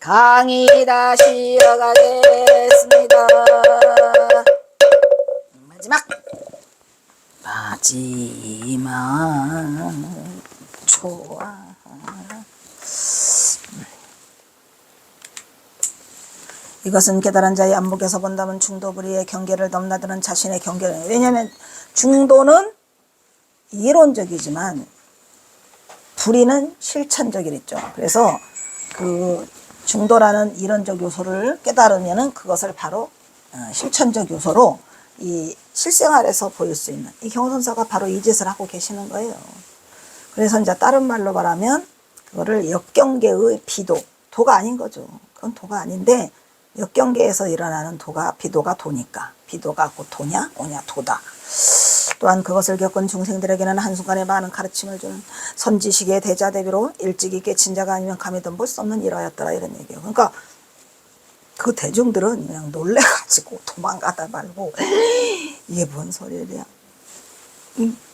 강의 다시 이어가겠습니다. 마지막 좋아. 이것은 깨달은 자의 안목에서 본다면 중도불이의 경계를 넘나드는 자신의 경계를, 왜냐하면 중도는 이론적이지만 불의는 실천적이랬죠. 그래서 그 중도라는 이론적 요소를 깨달으면은 그것을 바로 실천적 요소로 이 실생활에서 보일 수 있는, 이 경호선사가 바로 이 짓을 하고 계시는 거예요. 그래서 이제 다른 말로 말하면 그거를 역경계의 비도, 도가 아닌 거죠. 그건 도가 아닌데 역경계에서 일어나는 도가, 비도가 도니까, 비도가 곧 도냐 오냐 도다. 또한 그것을 겪은 중생들에게는 한순간에 많은 가르침을 주는 선지식의 대자대비로 일찍이 깨친 자가 아니면 감히도 볼 수 없는 일화였더라, 이런 얘기예요. 그러니까 그 대중들은 그냥 놀래가지고 도망가다 말고 이게 뭔 소리야,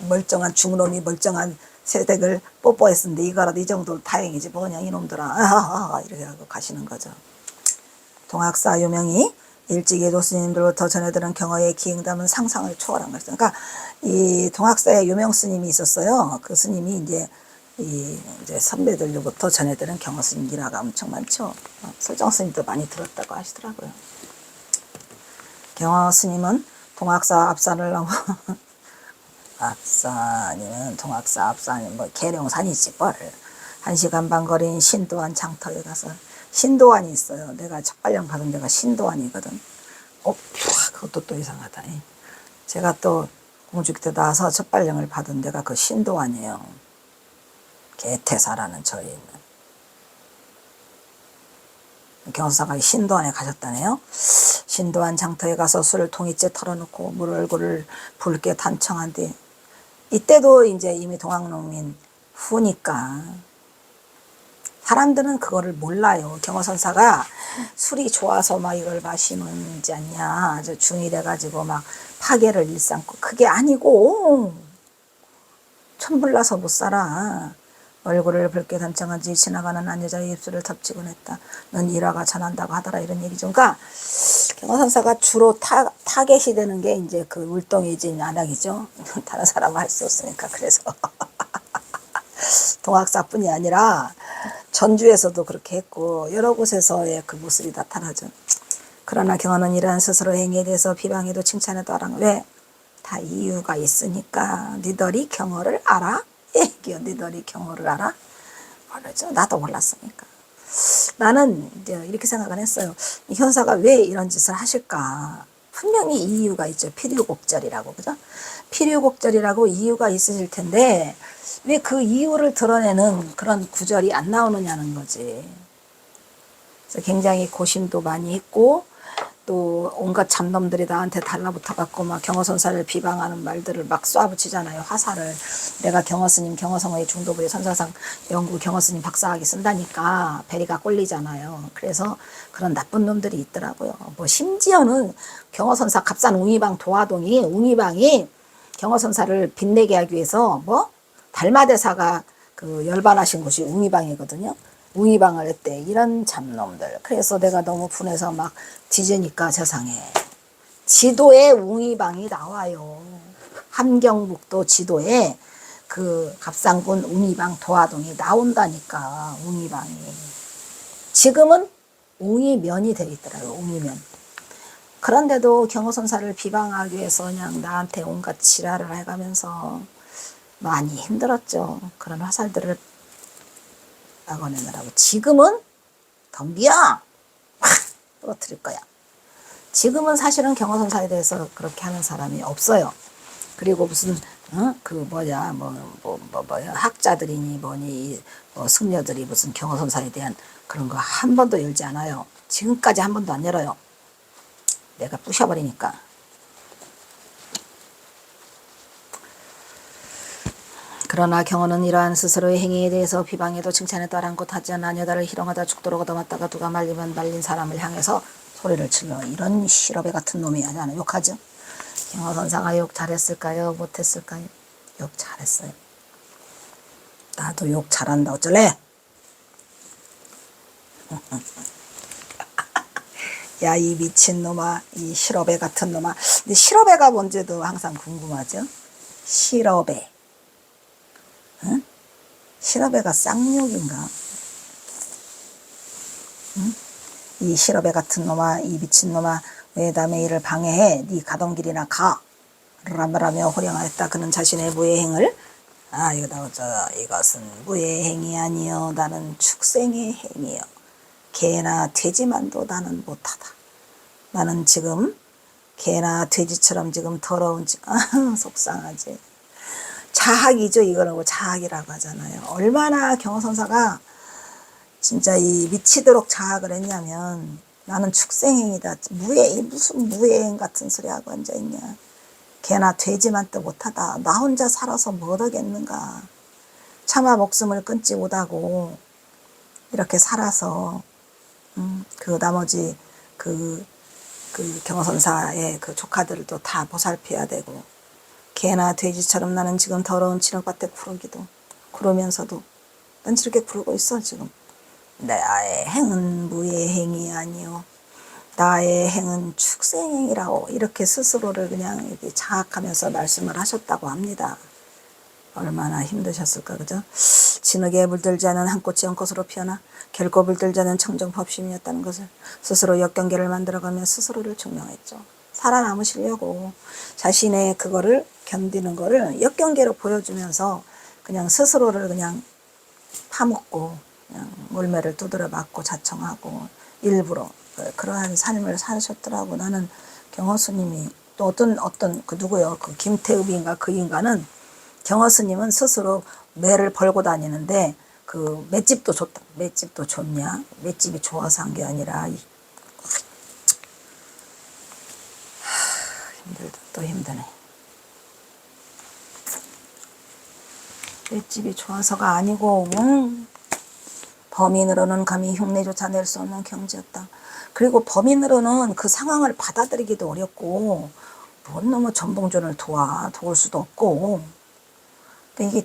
멀쩡한 중놈이 멀쩡한 새댁을 뽀뽀했는데 이거라도 이 정도 다행이지 뭐냐 이놈들아, 이렇게 하고 가시는 거죠. 동학사 유명히 일찍이 도스님들부터 전해들은 경어의 기행담은 상상을 초월한 것이죠. 그러니까 이 동학사에 유명 스님이 있었어요. 그 스님이 이제 이제 선배들로부터 전해들은 경어 스님 일화가 엄청 많죠. 설정 스님도 많이 들었다고 하시더라고요. 경어 스님은 동학사 앞산을 넘어 앞산이면 동학사 앞산이 뭐 계룡산이지 뭘. 1시간 반 거리인 신도안 장터에 가서, 신도안이 있어요. 내가 첫발령 받은 데가 신도안이거든. 그것도 또 이상하다. 제가 또 공주기 때 나와서 첫발령을 받은 데가 그 신도안이에요. 개태사라는 절에 있는. 경서사가 신도안에 가셨다네요. 신도안 장터에 가서 술을 통이째 털어놓고 물 얼굴을 붉게 단청한 뒤, 이때도 이제 이미 동학농민 후니까 사람들은 그거를 몰라요. 경어선사가 술이 좋아서 막 이걸 마시는지 않냐, 아주 중이 돼가지고 막 파괴를 일삼고, 그게 아니고 천불나서 못 살아. 얼굴을 붉게 단청한 뒤 지나가는 한 여자의 입술을 덮치곤 했다. 넌 일화가 전한다고 하더라, 이런 얘기죠. 그러니까 경어선사가 주로 타겟이 되는 게 이제 그 울동이진 안악이죠. 다른 사람은 할 수 없으니까. 그래서 동학사뿐이 아니라 전주에서도 그렇게 했고 여러 곳에서의 그 모습이 나타나죠. 그러나 경어는 이러한 스스로 행위에 대해서 비방해도 칭찬해도 하라. 왜? 다 이유가 있으니까. 니들이 경어를 알아? 얘기요. 니들이 경어를 알아? 모르죠. 나도 몰랐으니까. 나는 이제 이렇게 생각을 했어요. 이 현사가 왜 이런 짓을 하실까? 분명히 이유가 있죠. 필요곡절이라고, 그죠? 필요곡절이라고 이유가 있으실 텐데 왜 그 이유를 드러내는 그런 구절이 안 나오느냐는 거지. 그래서 굉장히 고심도 많이 했고, 또 온갖 잡놈들이 나한테 달라붙어갖고 막 경어선사를 비방하는 말들을 막 쏴붙이잖아요. 화살을. 내가 경어스님 경어성어의 중도부의 선사상 연구 경어스님 박사학위 쓴다니까 베리가 꼴리잖아요. 그래서 그런 나쁜 놈들이 있더라고요. 뭐 심지어는 경어선사 갑산 웅이방 도화동이, 웅이방이 경어선사를 빛내게 하기 위해서 뭐 달마대사가 그 열반하신 곳이 웅이방이거든요. 웅이방을 했대. 이런 잡놈들. 그래서 내가 너무 분해서 막 뒤지니까 세상에 지도에 웅이방이 나와요. 함경북도 지도에 그 갑상군 웅이방 도화동이 나온다니까. 웅이방이. 지금은 웅이면이 되어 있더라고요. 웅이면. 그런데도 경어선사를 비방하기 위해서 그냥 나한테 온갖 지랄을 해가면서 많이 힘들었죠. 그런 화살들을 막아내느라고. 지금은 덤비야! 확! 떨어뜨릴 거야. 지금은 사실은 경어선사에 대해서 그렇게 하는 사람이 없어요. 그리고 무슨 뭐야 학자들이니 뭐니 승려들이 무슨 경어선사에 대한 그런 거 한 번도 열지 않아요. 지금까지 한 번도 안 열어요. 내가 부셔버리니까. 그러나 경어는 이러한 스스로의 행위에 대해서 비방해도 칭찬해도 아랑곳하지 않아 여자를 희롱하다 죽도록 얻어맞다가 누가 말리면 말린 사람을 향해서 소리를 질러. 이런 시러배 같은 놈이 아니야. 욕하죠. 경어선사가 욕 잘했을까요? 못했을까요? 욕 잘했어요. 나도 욕 잘한다. 어쩔래? 야, 이 미친놈아, 이 실업애 같은 놈아. 근데 실업애가 뭔지도 항상 궁금하죠? 실업애. 응? 실업애가 쌍욕인가? 응? 이 실업애 같은 놈아, 이 미친놈아, 왜 남의 일을 방해해? 네 가던 길이나 가. 라며 호령하였다. 그는 자신의 무의 행을 이거 나오죠. 이것은 무의 행이 아니요 나는 축생의 행이요 개나 돼지만도 나는 못하다. 나는 지금 개나 돼지처럼 지금 더러운 속상하지. 자학이죠. 이거라고 자학이라고 하잖아요. 얼마나 경허선사가 진짜 이 미치도록 자학을 했냐면 나는 축생행이다. 무슨 무예행 같은 소리 하고 앉아있냐. 개나 돼지만도 못하다. 나 혼자 살아서 뭐 하겠는가. 차마 목숨을 끊지 못하고 이렇게 살아서 그 나머지 그 경허선사의 그 조카들도 다 보살펴야 되고 개나 돼지처럼 나는 지금 더러운 진흙밭에 구르기도 구르면서도 난 저렇게 구르고 있어 지금. 나의 행은 무의 행이 아니요 나의 행은 축생행이라고 이렇게 스스로를 그냥 이렇게 자학하면서 말씀을 하셨다고 합니다. 얼마나 힘드셨을까, 그죠? 진흙에 물들지 않은 한 꽃이 연꽃으로 피어나 결코 물들지 않은 청정법심이었다는 것을 스스로 역경계를 만들어가며 스스로를 증명했죠. 살아남으시려고 자신의 그거를 견디는 거를 역경계로 보여주면서 그냥 스스로를 그냥 파묻고 그냥 물매를 두드려 맞고 자청하고 일부러 그러한 삶을 사셨더라고. 나는 경허스님이 또 어떤 그 누구요? 그 김태읍인가 그 인간은 경허스님은 스스로 매를 벌고 다니는데 그 맷집도 좋다. 맷집도 좋냐? 맷집이 좋아서 한 게 아니라 힘들다. 또 힘드네. 맷집이 좋아서가 아니고 범인으로는 감히 흉내조차 낼 수 없는 경지였다. 그리고 범인으로는 그 상황을 받아들이기도 어렵고 뭔 놈의 전봉준을 도울 수도 없고 이게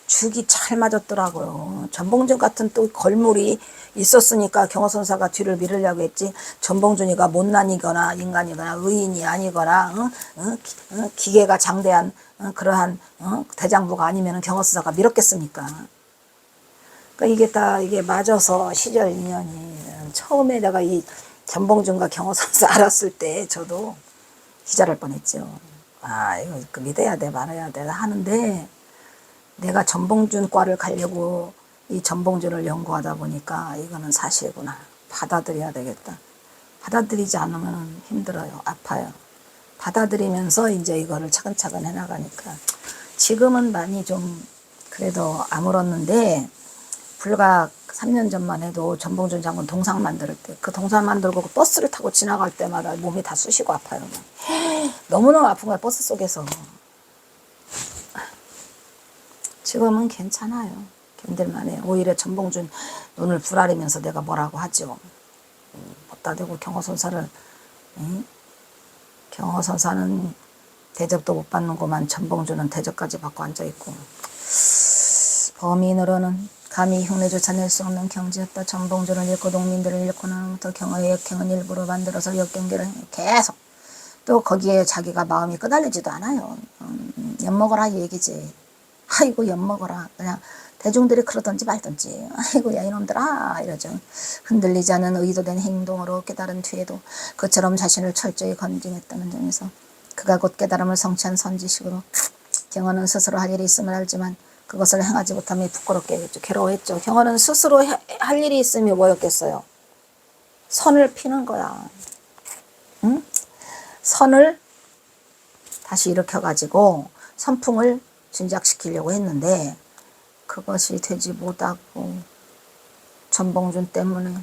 죽이 잘 맞았더라고요. 전봉준 같은 또 걸물이 있었으니까 경허선사가 뒤를 밀으려고 했지. 전봉준이가 못난이거나 인간이거나 의인이 아니거나 기계가 장대한 그러한 대장부가 아니면 경허선사가 밀었겠습니까? 그러니까 이게 맞아서 시절 인연이 처음에 내가 이 전봉준과 경허선사 알았을 때 저도 기절할 뻔했죠. 이거 믿어야 돼 말아야 돼 하는데 내가 전봉준과를 가려고 이 전봉준을 연구하다 보니까 이거는 사실구나. 받아들여야 되겠다. 받아들이지 않으면 힘들어요. 아파요. 받아들이면서 이제 이거를 차근차근 해나가니까 지금은 많이 좀 그래도 아물었는데 불과 3년 전만 해도 전봉준 장군 동상 만들 때 그 동상 만들고 그 버스를 타고 지나갈 때마다 몸이 다 쑤시고 아파요. 너무너무 아픈 거야 버스 속에서. 지금은 괜찮아요. 견딜만해요. 오히려 전봉준 눈을 부라리면서 내가 뭐라고 하죠. 못다 대고 경허선사를 경허선사는 대접도 못 받는구만 전봉준은 대접까지 받고 앉아있고 범인으로는 감히 흉내조차 낼 수 없는 경지였다. 전봉준을 잃고 농민들을 잃고 나면부터 경허의 역행은 일부러 만들어서 역경계를 계속 또 거기에 자기가 마음이 끄달리지도 않아요. 엿먹어라 이 얘기지. 아이고 엿먹어라. 그냥 대중들이 그러든지 말든지 아이고 야 이놈들아 이러죠. 흔들리지 않은 의도된 행동으로 깨달은 뒤에도 그처럼 자신을 철저히 건진했다는 점에서 그가 곧 깨달음을 성취한 선지식으로 경허는 스스로 할 일이 있음을 알지만 그것을 행하지 못함이 부끄럽게 했죠. 괴로워했죠. 경허는 스스로 할 일이 있으면 뭐였겠어요? 선을 피는 거야. 응? 선을 다시 일으켜가지고 선풍을 진작시키려고 했는데 그것이 되지 못하고 전봉준 때문에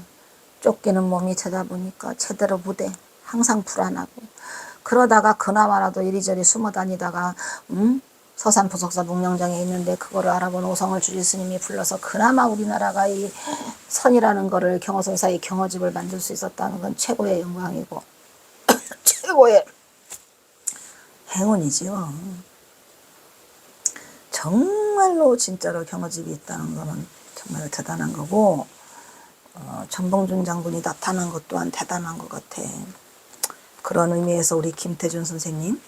쫓기는 몸이 되다 보니까 제대로 못해. 항상 불안하고 그러다가 그나마라도 이리저리 숨어 다니다가 서산 부석사 묵명장에 있는데 그거를 알아본 오성을 주지스님이 불러서 그나마 우리나라가 이 선이라는 거를 경허선사의 경허집을 만들 수 있었다는 건 최고의 영광이고 최고의 행운이지요. 정말로 진짜로 경허집이 있다는 거는 정말 대단한 거고 전봉준 장군이 나타난 것 또한 대단한 것 같아. 그런 의미에서 우리 김태준 선생님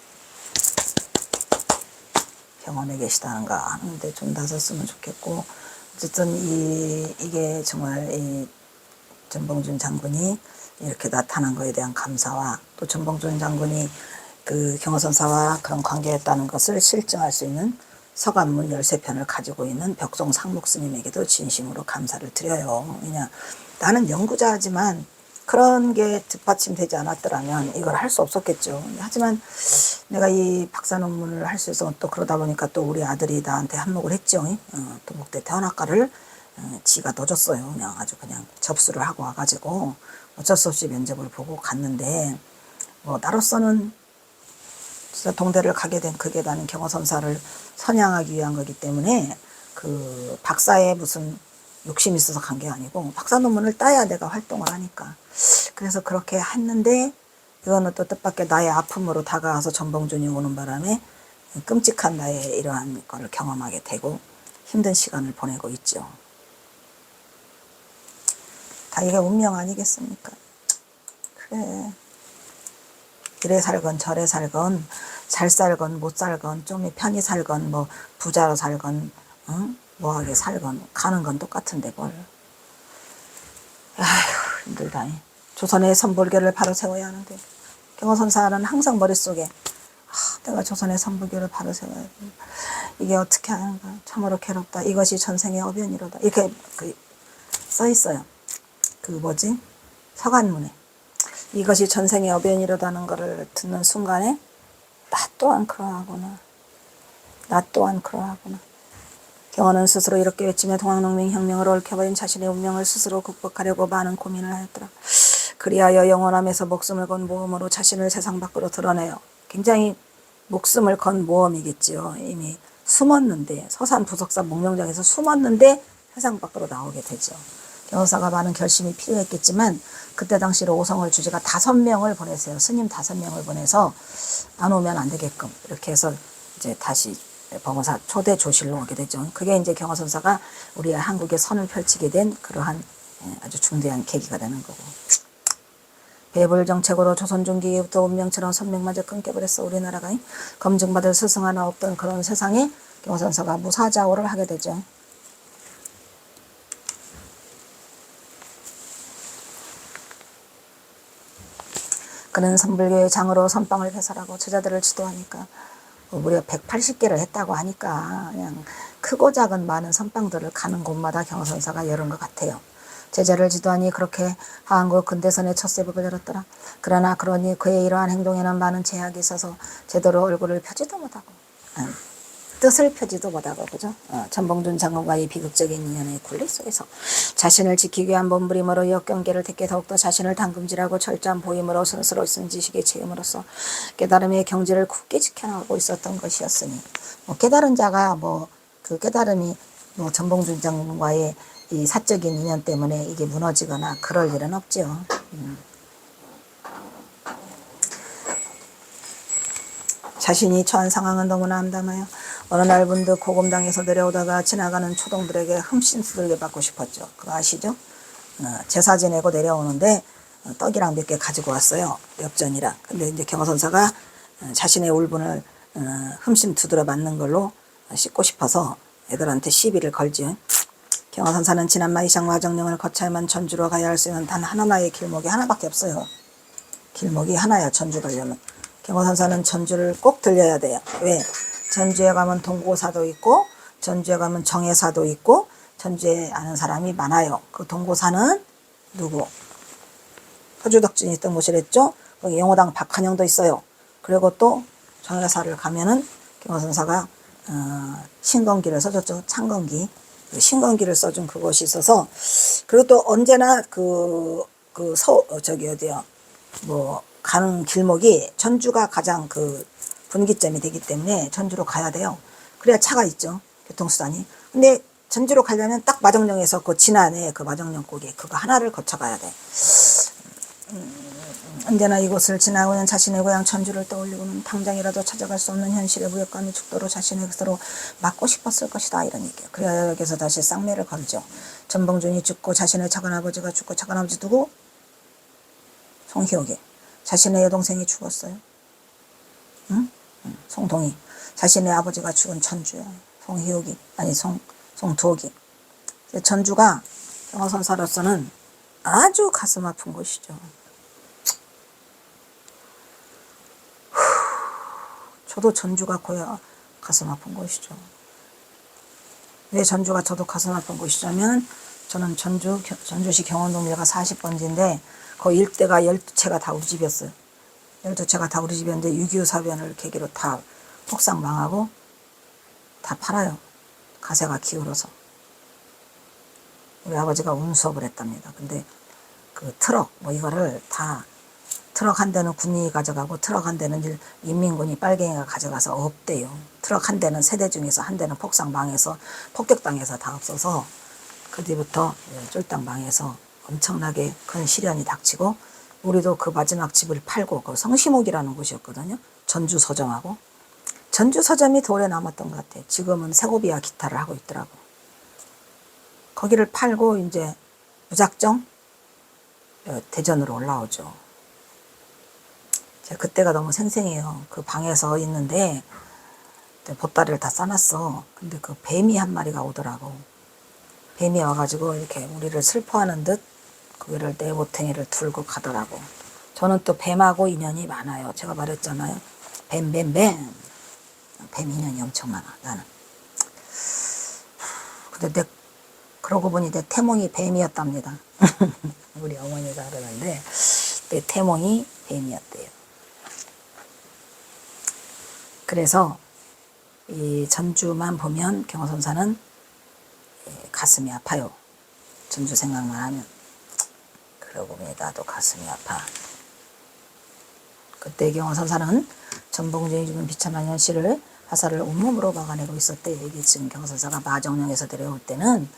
병원에 계시다는가 하는데 좀 나섰으면 좋겠고, 어쨌든 이게 정말 이 전봉준 장군이 이렇게 나타난 것에 대한 감사와 또 전봉준 장군이 그 경허선사와 그런 관계였다는 것을 실증할 수 있는 서간문 13편을 가지고 있는 벽송 상목스님에게도 진심으로 감사를 드려요. 왜냐, 나는 연구자지만 그런 게 뒷받침되지 않았더라면 이걸 할 수 없었겠죠. 하지만 내가 이 박사 논문을 할 수 있어서 또 그러다 보니까 또 우리 아들이 나한테 한몫을 했죠. 동국대 태원학과를 지가 넣어줬어요. 그냥 아주 그냥 접수를 하고 와가지고 어쩔 수 없이 면접을 보고 갔는데, 뭐 나로서는 진짜 동대를 가게 된 그게 나는 경허선사를 선양하기 위한 거기 때문에 그 박사에 무슨 욕심이 있어서 간 게 아니고 박사 논문을 따야 내가 활동을 하니까. 그래서 그렇게 했는데 이거는 또 뜻밖의 나의 아픔으로 다가와서 전봉준이 오는 바람에 끔찍한 나의 이러한 거를 경험하게 되고 힘든 시간을 보내고 있죠. 다 이게 운명 아니겠습니까? 그래. 이래 살건 저래 살건 잘 살건 못 살건 좀 편히 살건 뭐 부자로 살건 뭐하게 살건 가는 건 똑같은데 뭘. 아휴 힘들다. 조선의 선불교를 바로 세워야 하는데 경허선사는 항상 머릿속에 내가 조선의 선불교를 바로 세워야 돼. 이게 어떻게 하는가 참으로 괴롭다. 이것이 전생의 어변이로다. 이렇게 써 있어요. 그 뭐지? 서간문에. 이것이 전생의 어변이로다는 것을 듣는 순간에 나 또한 그러하구나. 나 또한 그러하구나. 경허는 스스로 이렇게 외치며 동학농민혁명을 얽혀버린 자신의 운명을 스스로 극복하려고 많은 고민을 하였더라. 그리하여 영원함에서 목숨을 건 모험으로 자신을 세상 밖으로 드러내요. 굉장히 목숨을 건 모험이겠지요. 이미 숨었는데 서산 부석사 목명장에서 숨었는데 세상 밖으로 나오게 되죠. 경허사가 많은 결심이 필요했겠지만 그때 당시로 오성월 주지가 5명을 보내세요. 스님 5명을 보내서 안 오면 안 되게끔 이렇게 해서 이제 다시 범어사 초대 조실로 오게 되죠. 그게 이제 경허선사가 우리 한국에 선을 펼치게 된 그러한 아주 중대한 계기가 되는 거고. 배불 정책으로 조선 중기부터 운명처럼 선명마저 끊겨버렸어. 우리나라가 검증받을 스승 하나 없던 그런 세상에 경허선사가 무사자오를 하게 되죠. 그는 선불교의 장으로 선방을 개설하고 제자들을 지도하니까 무려 180개를 했다고 하니까 그냥 크고 작은 많은 선방들을 가는 곳마다 경허선사가 열은 것 같아요. 제자를 지도하니 그렇게 한국 근대선의 첫 세법을 열었더라. 그러나 그러니 그의 이러한 행동에는 많은 제약이 있어서 제대로 얼굴을 펴지도 못하고 뜻을 펴지도 못하고 그죠? 전봉준 장군과의 비극적인 인연의 굴레 속에서 자신을 지키기 위한 몸부림으로 역경계를 택게 더욱더 자신을 당금질하고 철저한 보임으로 스스로 쓴 지식의 체험으로서 깨달음의 경지를 굳게 지켜나가고 있었던 것이었으니 깨달은 자가 그 깨달음이 전봉준 장군과의 이 사적인 인연 때문에 이게 무너지거나 그럴 일은 없죠. 자신이 처한 상황은 너무나 암담하여 어느 날 문득 고금당에서 내려오다가 지나가는 초동들에게 흠씬 두들겨 받고 싶었죠. 그거 아시죠? 제사 지내고 내려오는데 떡이랑 몇 개 가지고 왔어요. 엽전이랑. 근데 이제 경허선사가 자신의 울분을 흠씬 두드려 맞는 걸로 씻고 싶어서 애들한테 시비를 걸지. 경허선사는 지난 마이샹 와정령을 거쳐야만 전주로 가야 할 수 있는 단 하나의 길목이 하나밖에 없어요. 길목이 하나야. 전주 가려면. 경허선사는 전주를 꼭 들려야 돼요. 왜? 전주에 가면 동고사도 있고 전주에 가면 정해사도 있고 전주에 아는 사람이 많아요. 그 동고사는 누구? 허주덕진이 있던 곳이랬죠. 거기 영호당 박한영도 있어요. 그리고 또 정해사를 가면은 경허선사가 신건기를 써줬죠. 창건기. 신건기를 써준 그것이 있어서, 그리고 또 언제나 가는 길목이 전주가 가장 분기점이 되기 때문에 전주로 가야 돼요. 그래야 차가 있죠. 교통수단이. 근데 전주로 가려면 딱 마정령에서 그 진안에 그 마정령 고개 그거 하나를 거쳐가야 돼. 언제나 이곳을 지나고는 자신의 고향 전주를 떠올리고는 당장이라도 찾아갈 수 없는 현실의 무력감이 죽도록 자신의 것으로 맞고 싶었을 것이다. 이런 얘기예요. 그래야 여기서 다시 쌍매를 걸죠. 전봉준이 죽고 자신의 작은 아버지가 죽고 작은 아버지 누구? 송희옥이. 자신의 여동생이 죽었어요. 응? 송동희. 자신의 아버지가 죽은 전주야. 송희옥이. 아니 송두옥이. 전주가 경호선사로서는 아주 가슴 아픈 곳이죠. 저도 전주가 고야 가슴 아픈 곳이죠. 왜 전주가 저도 가슴 아픈 곳이냐면 저는 전주시 경원동리가 40번지인데 거의 일대가 12채가 다 우리 집이었어요. 12채가 다 우리 집이었는데 6.25 사변을 계기로 다 폭삭 망하고 다 팔아요. 가세가 기울어서. 우리 아버지가 운수업을 했답니다. 근데 그 트럭 이거를 다 트럭 한 대는 군인이 가져가고 트럭 한 대는 인민군이 빨갱이가 가져가서 없대요. 트럭 한 대는 세대 중에서 한 대는 폭삭 망해서 폭격당해서 다 없어서 그 뒤부터 쫄딱 망해서 엄청나게 큰 시련이 닥치고 우리도 그 마지막 집을 팔고 그 성시목이라는 곳이었거든요. 전주 서점하고. 전주 서점이 더 오래 남았던 것 같아요. 지금은 세고비아 기타를 하고 있더라고. 거기를 팔고 이제 무작정 대전으로 올라오죠. 그때가 너무 생생해요. 그 방에서 있는데 보따리를 다 싸놨어. 근데 그 뱀이 한 마리가 오더라고. 뱀이 와가지고 이렇게 우리를 슬퍼하는 듯 거기를 내보탱이를 들고 가더라고. 저는 또 뱀하고 인연이 많아요. 제가 말했잖아요. 뱀. 뱀 인연이 엄청 많아, 나는. 근데 그러고 보니 내 태몽이 뱀이었답니다. 우리 어머니가 그러는데 내 태몽이 뱀이었대요. 그래서 이 전주만 보면 경호선사는 가슴이 아파요. 전주 생각만 하면. 그러고 보니 나도 가슴이 아파. 그때 경호선사는 전봉준이 죽은 비참한 현실을 화살을 온몸으로 막아내고 있었대. 이게 지금 경호선사가 마정령에서 데려올 때는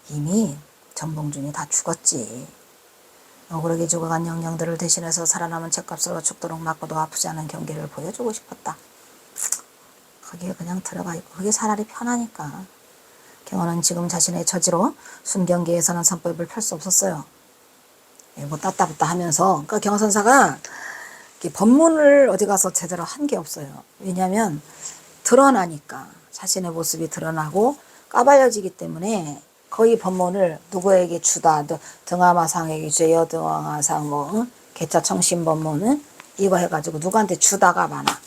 이미 전봉준이 다 죽었지. 억울하게 죽어간 영령들을 대신해서 살아남은 죗값으로 죽도록 맞고도 아프지 않은 경계를 보여주고 싶었다. 거기에 그냥 들어가 있고 그게 차라리 편하니까. 경호는 지금 자신의 처지로 순경계에서는 선법을 펼 수 없었어요. 따따붙다 하면서 그러니까 경호선사가 법문을 어디 가서 제대로 한 게 없어요. 왜냐하면 드러나니까 자신의 모습이 드러나고 까발려지기 때문에 거의 법문을 누구에게 주다 등하마상에게 주여 등하마상 개차청신법문은 이거 해가지고 누구한테 주다가 많아.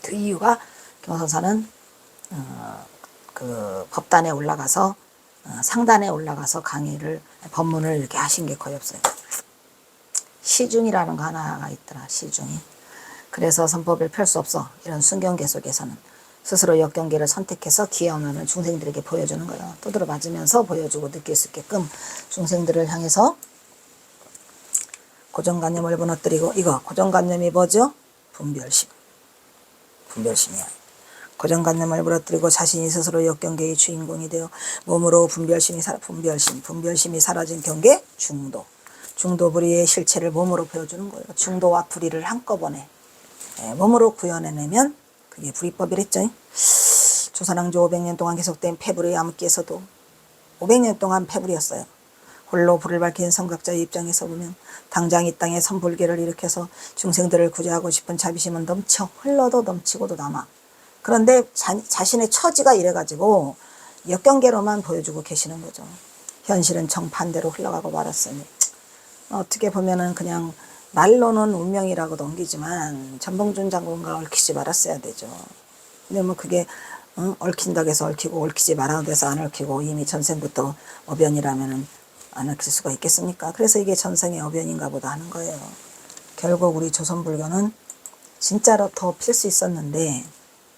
그 이유가 경호선사는 그 법단에 올라가서 상단에 올라가서 강의를 법문을 이렇게 하신 게 거의 없어요. 시중이라는 거 하나가 있더라. 시중이. 그래서 선법을 펼 수 없어. 이런 순경계 속에서는 스스로 역경계를 선택해서 기여하는 중생들에게 보여주는 거예요. 두드러 맞으면서 보여주고 느낄 수 있게끔 중생들을 향해서 고정관념을 무너뜨리고 이거 고정관념이 뭐죠? 분별심이야. 고정관념을 무너뜨리고 자신이 스스로 역경계의 주인공이 되어 몸으로 분별심이 사라진 경계 중도 불의의 실체를 몸으로 보여주는 거예요. 중도와 불의를 한꺼번에 몸으로 구현해내면 그게 불의법이랬죠. 조선왕조 500년 동안 계속된 패불의 암흑기에서도 500년 동안 패불이었어요. 홀로 불을 밝힌 선각자의 입장에서 보면 당장 이 땅에 선불계를 일으켜서 중생들을 구제하고 싶은 자비심은 흘러도 넘치고도 남아. 그런데 자신의 처지가 이래가지고 역경계로만 보여주고 계시는 거죠. 현실은 정반대로 흘러가고 말았으니 어떻게 보면은 그냥 말로는 운명이라고 넘기지만 전봉준 장군과 얽히지 말았어야 되죠. 근데 그게 얽힌다고 해서 얽히고 얽히지 말아도 돼서 안 얽히고 이미 전생부터 어변이라면은 안 얽힐 수가 있겠습니까? 그래서 이게 전생의 어변인가 보다 하는 거예요. 결국 우리 조선불교는 진짜로 더 필 수 있었는데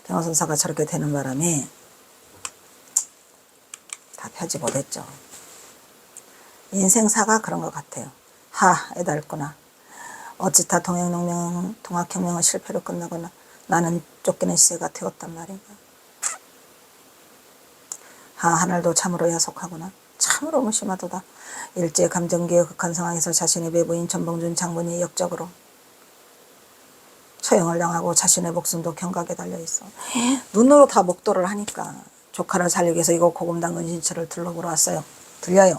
경호선사가 저렇게 되는 바람에 다 펴지 못했죠. 인생사가 그런 것 같아요. 애달구나. 어찌다 동학혁명은 실패로 끝나거나 나는 쫓기는 시세가 되었단 말인가. 하늘도 참으로 야속하구나. 참 참으로 무심하도다. 일제 감정기의 극한 상황에서 자신의 배부인 전봉준 장군이 역적으로 처형을 당하고 자신의 목숨도 경각에 달려있어. 눈으로 다 목도를 하니까 조카를 살리기 위해서 이거 고금당 은신처를 둘러보러 왔어요. 들려요.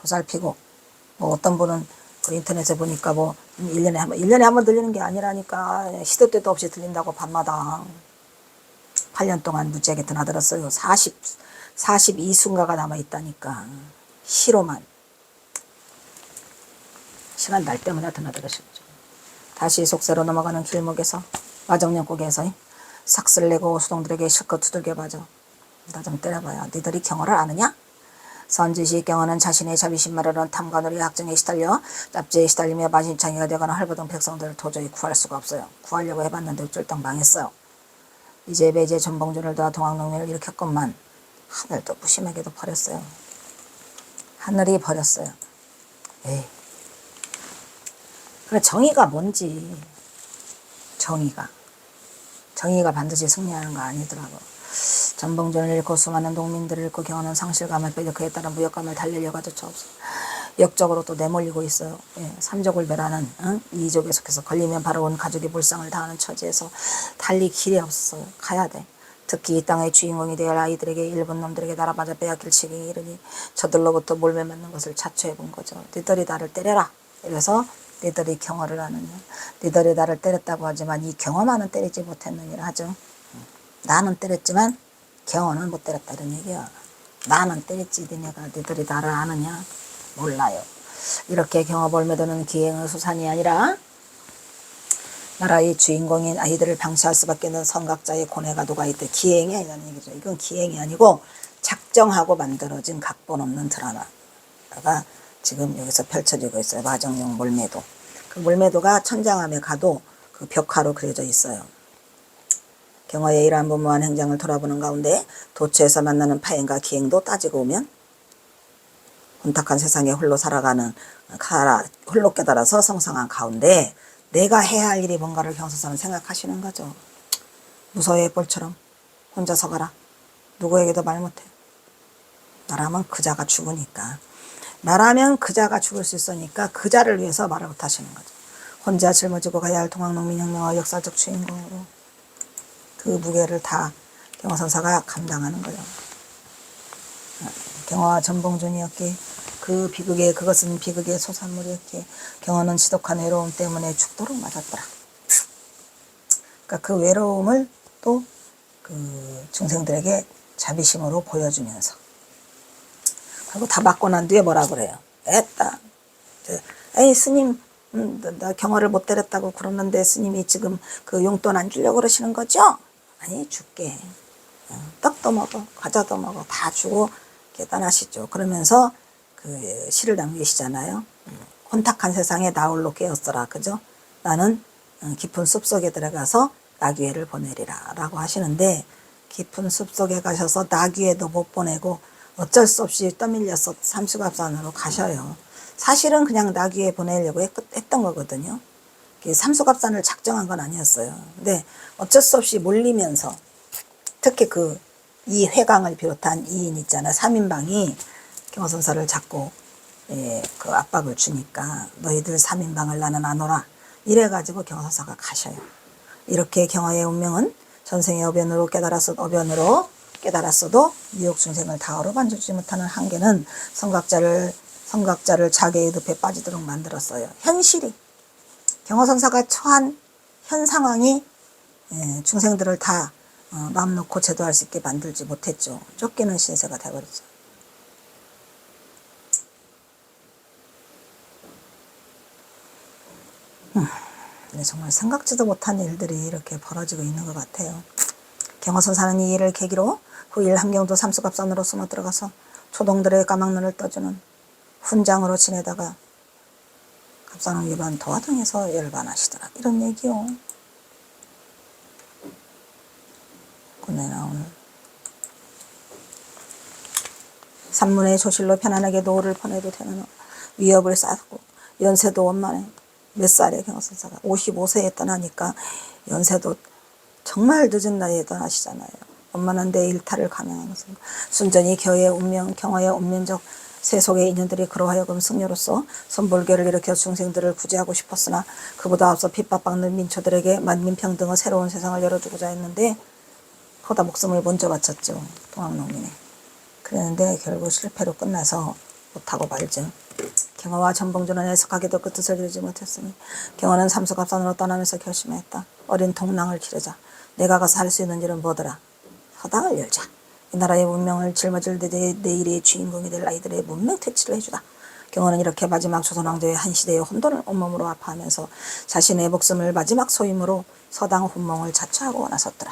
보살피고. 뭐 어떤 분은 그 인터넷에 보니까 뭐 1년에 한 번 들리는 게 아니라니까 시도 때도 없이 들린다고 밤마다 8년 동안 무지하게 드나들었어요. 42순가가 남아있다니까. 시로만. 시간 날 때마다 드나들으셨죠. 다시 속세로 넘어가는 길목에서 마정령국에서 삭슬 내고 수동들에게 실컷 두들겨 봐줘. 나 좀 때려봐요. 니들이 경호를 아느냐? 선지시 경호는 자신의 자비심 마르는 탐관으로 학정에 시달려 짭지에 시달리며 만신창이가 되거나 헐벗은 백성들을 도저히 구할 수가 없어요. 구하려고 해봤는데 쫄딱 망했어요. 이제 배제 전봉준을 도와 동학농민을 일으켰건만 하늘도 무심하게도 버렸어요. 하늘이 버렸어요. 에이. 그래, 정의가 뭔지. 정의가 반드시 승리하는 거 아니더라고. 전봉준을 잃고 수많은 농민들을 잃고 경호는 상실감을 빼려 그에 따른 무역감을 달리려고 하조차 없어. 역적으로 또 내몰리고 있어요. 예, 삼족을배라는 이족에 속해서 걸리면 바로 온 가족이 불상을 당하는 처지에서 달리 길이 없어요. 가야 돼. 특히 이 땅의 주인공이 되어 아이들에게 일본 놈들에게 날아맞아 빼앗길 지경에 이르니 저들로부터 몰매 맞는 것을 자초해 본 거죠. 니들이 나를 때려라. 이래서 니들이 경호를 하느냐. 니들이 나를 때렸다고 하지만 이 경호만은 때리지 못했느니라 하죠. 나는 때렸지만 경호는 못 때렸다 이런 얘기야. 나는 때렸지 니들이 나를 아느냐. 몰라요. 이렇게 경호벌매도는 기행의 수산이 아니라 나라의 주인공인 아이들을 방치할 수밖에 없는 선각자의 고뇌가 녹아있대. 기행이 아니라는 얘기죠. 이건 기행이 아니고 작정하고 만들어진 각본 없는 드라마가 지금 여기서 펼쳐지고 있어요. 마정용 몰매도. 그 몰매도가 천장암에 가도 그 벽화로 그려져 있어요. 경호의 이러한 무모한 행장을 돌아보는 가운데 도처에서 만나는 파행과 기행도 따지고 오면 혼탁한 세상에 홀로 살아가는 홀로 깨달아서 성상한 가운데 내가 해야 할 일이 뭔가를 경서사는 생각하시는 거죠. 무서워의 뿔처럼 혼자서 가라. 누구에게도 말 못해. 나라면 그자가 죽으니까. 나라면 그자가 죽을 수 있으니까 그자를 위해서 말을 못하시는 거죠. 혼자 짊어지고 가야 할 동학농민혁명의 역사적 주인공으로 그 무게를 다 경호선사가 감당하는 거죠. 경호와 전봉준이었기에 그 비극에 그것은 비극의 소산물이었기에 경호는 지독한 외로움 때문에 죽도록 맞았더라. 그러니까 그 외로움을 또 그 중생들에게 자비심으로 보여주면서 그리고 다 맞고 난 뒤에 뭐라 그래요? 애따 에이 스님 나 경호를 못 때렸다고 그러는데 스님이 지금 그 용돈 안 주려고 그러시는 거죠? 아니 줄게. 떡도 먹어 과자도 먹어 다 주고 깨달으시죠. 그러면서 그 시를 남기시잖아요. 혼탁한 세상에 나 홀로 깨었어라. 그죠? 나는 깊은 숲속에 들어가서 나귀회를 보내리라 라고 하시는데 깊은 숲속에 가셔서 나귀회도 못 보내고 어쩔 수 없이 떠밀려서 삼수갑산으로 가셔요. 사실은 그냥 나귀회 보내려고 했던 거거든요. 삼수갑산을 작정한 건 아니었어요. 근데 어쩔 수 없이 몰리면서 특히 그 이 회강을 비롯한 2인 있잖아요. 3인방이 경호선사를 잡고 그 압박을 주니까 너희들 3인방을 나는 안 오라. 이래가지고 경호선사가 가셔요. 이렇게 경호의 운명은 전생의 어변으로 깨달았어도 미혹 중생을 다 어루만지지 못하는 한계는 성각자를 자기의 늪에 빠지도록 만들었어요. 현실이 경호선사가 처한 현 상황이 중생들을 다 마음 놓고 제도할 수 있게 만들지 못했죠. 쫓기는 신세가 되어버렸죠. 근데 정말 생각지도 못한 일들이 이렇게 벌어지고 있는 것 같아요. 경호선사는 이 일을 계기로 후일 함경도 삼수갑산으로 숨어 들어가서 초동들의 까막눈을 떠주는 훈장으로 지내다가 갑산원 위반 도화당해서 열반하시더라. 이런 얘기요. 군에 나오는 산문의 조실로 편안하게 노후를 보내도 되는 위협을 쌓고 연세도 원만해. 몇 살에 경호선사가 55세에 떠나니까 연세도 정말 늦은 나이에 떠나시잖아요. 원만한데 일탈을 감행하면서 순전히 경호의 운명적 세속의 인연들이 그로 하여금 승려로서 선불교를 일으켜 중생들을 구제하고 싶었으나 그보다 앞서 핍박받는 민초들에게 만민평등의 새로운 세상을 열어주고자 했는데 거다 목숨을 먼저 바쳤죠. 동학농민이. 그랬는데 결국 실패로 끝나서 못하고 말죠. 경화와 전봉준은 애석하게도 그 뜻을 이루지 못했으니 경화는 삼수갑산으로 떠나면서 결심했다. 어린 동랑을 기르자. 내가 가서 할 수 있는 일은 뭐더라. 허당을 열자. 이 나라의 문명을 짊어질 내일의 주인공이 될 아이들의 문명 퇴치를 해주다. 경화는 이렇게 마지막 조선 왕조의 한 시대의 혼돈을 온몸으로 아파하면서 자신의 목숨을 마지막 소임으로 서당 훈몽을 자처하고 나섰더라.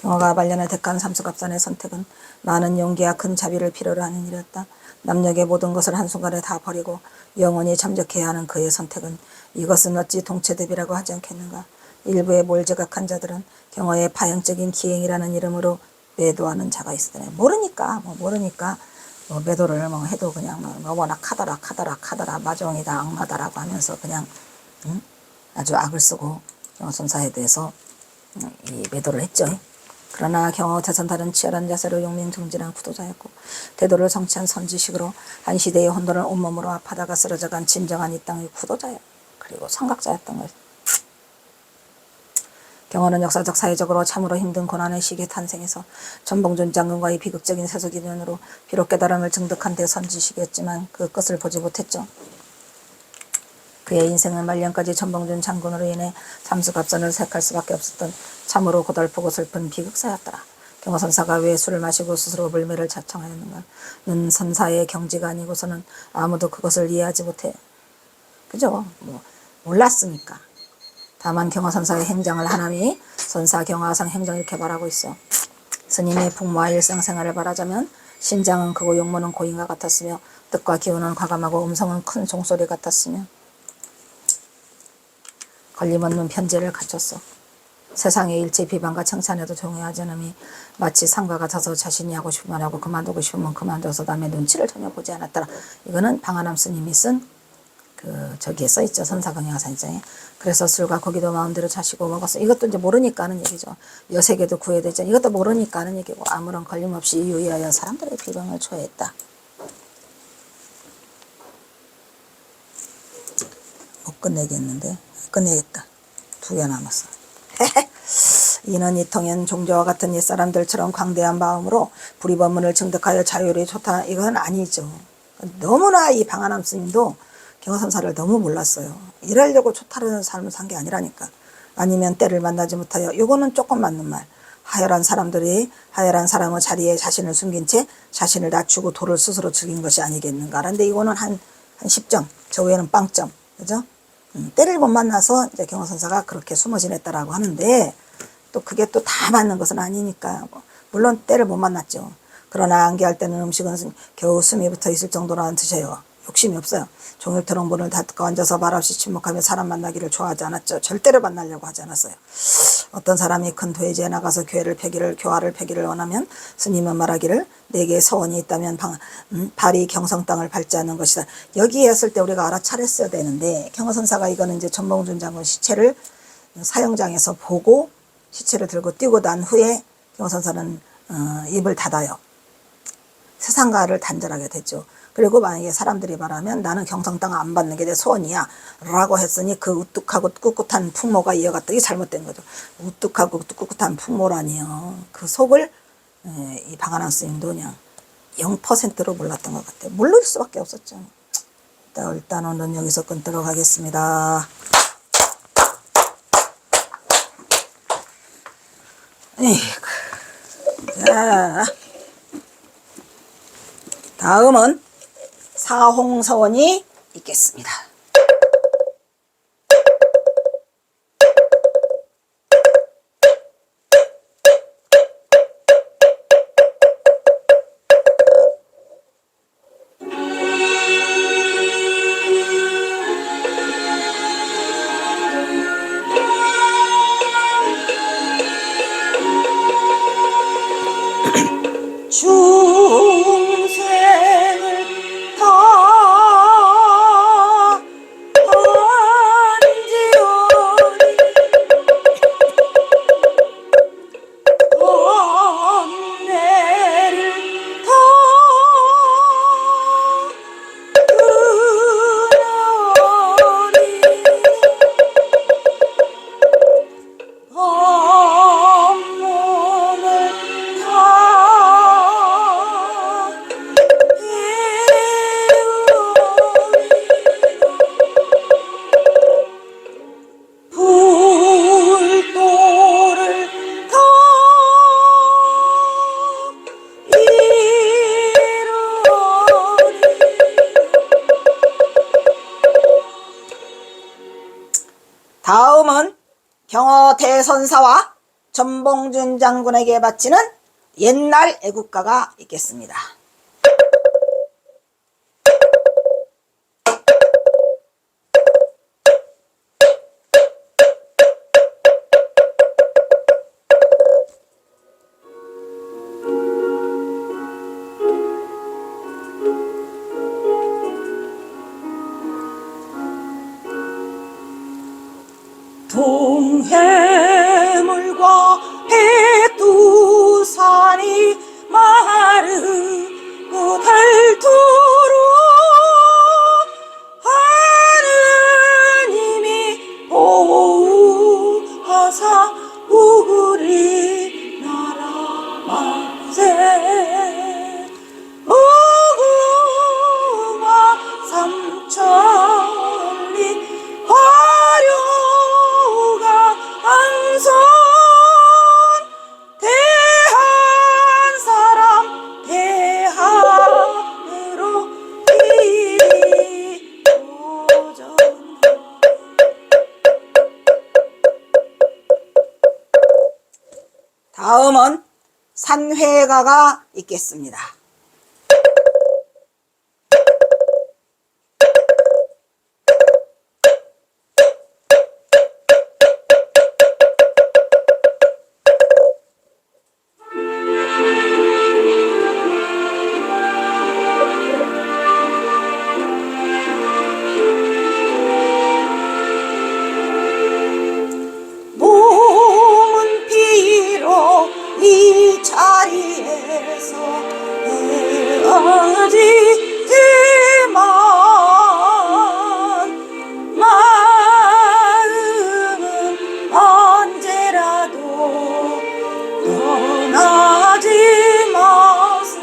경화가 말년에 택한 삼수갑산의 선택은 많은 용기와 큰 자비를 필요로 하는 일이었다. 남녀의 모든 것을 한순간에 다 버리고 영원히 잠적해야 하는 그의 선택은 이것은 어찌 동체대비라고 하지 않겠는가. 일부의 몰지각한 자들은 경화의 파형적인 기행이라는 이름으로 매도하는 자가 있으더래. 모르니까 매도를 해도 그냥 워낙 카더라 마종이다 악마다라고 하면서 그냥 아주 악을 쓰고 경화선사에 대해서 이 매도를 했죠. 그러나 경화 태선달은 치열한 자세로 용맹정진한 구도자였고 대도를 성취한 선지식으로 한 시대의 혼돈을 온몸으로 아파다가 쓰러져간 진정한 이 땅의 구도자였 그리고 성각자였던 것. 경화는 역사적 사회적으로 참으로 힘든 고난의 시기에 탄생해서 전봉준 장군과의 비극적인 세속 인연으로 비록 깨달음을 증득한 대선지식이었지만 그 끝을 보지 못했죠. 그의 인생은 말년까지 전봉준 장군으로 인해 삼수갑산을 색할 수밖에 없었던 참으로 고달프고 슬픈 비극사였더라. 경화선사가 왜 술을 마시고 스스로 불매를 자청하였는가. 는 선사의 경지가 아니고서는 아무도 그것을 이해하지 못해. 그죠? 몰랐으니까. 다만 경화선사의 행장을 하나미 선사 경화상 행정 이렇게 말하고 있어. 스님의 풍모와 일상생활을 말하자면 신장은 크고 용모는 고인과 같았으며 뜻과 기운은 과감하고 음성은 큰 종소리 같았으며 걸림없는 편제를 갖췄어. 세상의 일체 비방과 칭찬에도 동의하지 않음이 마치 상과 같아서 자신이 하고 싶으면 하고 그만두고 싶으면 그만둬서 남의 눈치를 전혀 보지 않았더라. 이거는 방한함 스님이 쓴 저기에 써있죠. 선사경향사인장에. 그래서 술과 고기도 마음대로 자시고 먹었어. 이것도 이제 모르니까 하는 얘기죠. 여색에도 구애되죠. 이것도 모르니까 하는 얘기고 아무런 걸림없이 유의하여 사람들의 비방을 초해했다. 못 끝내겠는데? 끝내겠다. 2개 남았어. 이는 이통현 종조와 같은 옛사람들처럼 광대한 마음으로 불의법문을 증득하여 자유를 좋다. 이건 아니죠. 너무나 이 방한함 스님도 경화선사를 너무 몰랐어요. 이러려고 초탈하는 삶을 산 게 아니라니까. 아니면 때를 만나지 못하여 요거는 조금 맞는 말. 하열한 사람들이 하열한 사람의 자리에 자신을 숨긴 채 자신을 낮추고 도를 스스로 즐긴 것이 아니겠는가. 그런데 이거는 한 10점. 저 외에는 빵점. 그죠? 때를 못 만나서 이제 경화선사가 그렇게 숨어 지냈다라고 하는데 또 그게 또 다 맞는 것은 아니니까. 물론 때를 못 만났죠. 그러나 안개할 때는 음식은 겨우 숨이 붙어 있을 정도로는 드셔요. 욕심이 없어요. 종일토록 문을 닫고 앉아서 말없이 침묵하며 사람 만나기를 좋아하지 않았죠. 절대로 만나려고 하지 않았어요. 어떤 사람이 큰 도회지에 나가서 교화를 펴기를 원하면 스님은 말하기를 내게 서원이 있다면 발이 경성 땅을 밟지 않는 것이다. 여기에 했을 때 우리가 알아차렸어야 되는데 경화선사가 이거는 이제 전봉준 장군 시체를 사형장에서 보고 시체를 들고 뛰고 난 후에 경화선사는 입을 닫아요. 세상가를 단절하게 됐죠. 그리고 만약에 사람들이 말하면 나는 경성 땅 안 받는 게 내 소원이야 라고 했으니 그 우뚝하고 꿋꿋한 풍모가 이어갔다. 이게 잘못된 거죠. 우뚝하고 꿋꿋한 풍모라니요. 그 속을 이 방한함 스님도 그냥 0%로 몰랐던 것 같아요. 모를 수밖에 없었죠. 일단 오늘은 여기서 끊도록 하겠습니다. 자, 다음은 사홍서원이 있겠습니다. 중생을 다 다음은 경어 대선사와 전봉준 장군에게 바치는 옛날 애국가가 있겠습니다. 동해물과 백두산이 마르고 닳도록 하느님이 보호하사 우리나라 만세. 무궁화 삼천리 화려가 안선 대한 사람 대한으로 이루어져. 다음은 산회가가 있겠습니다. 몸은 비록 이 자리에서 헤어지지만 마음은 언제라도 떠나지 마세.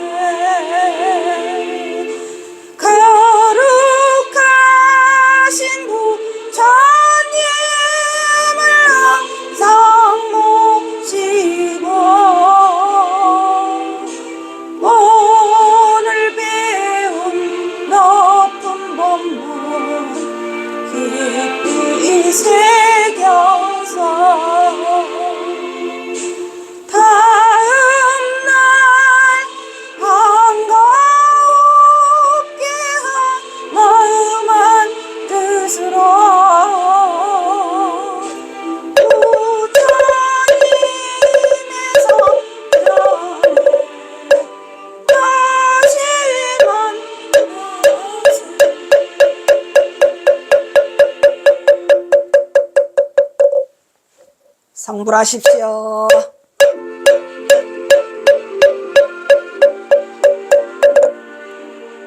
거룩하신 부처님을 항상 모시고 오늘 배운 높은 법문 깊이 새겨서 다음날 반가웠게 한 마음한 뜻으로 부처님의 성전에 다시 만나세. 성불하십시오.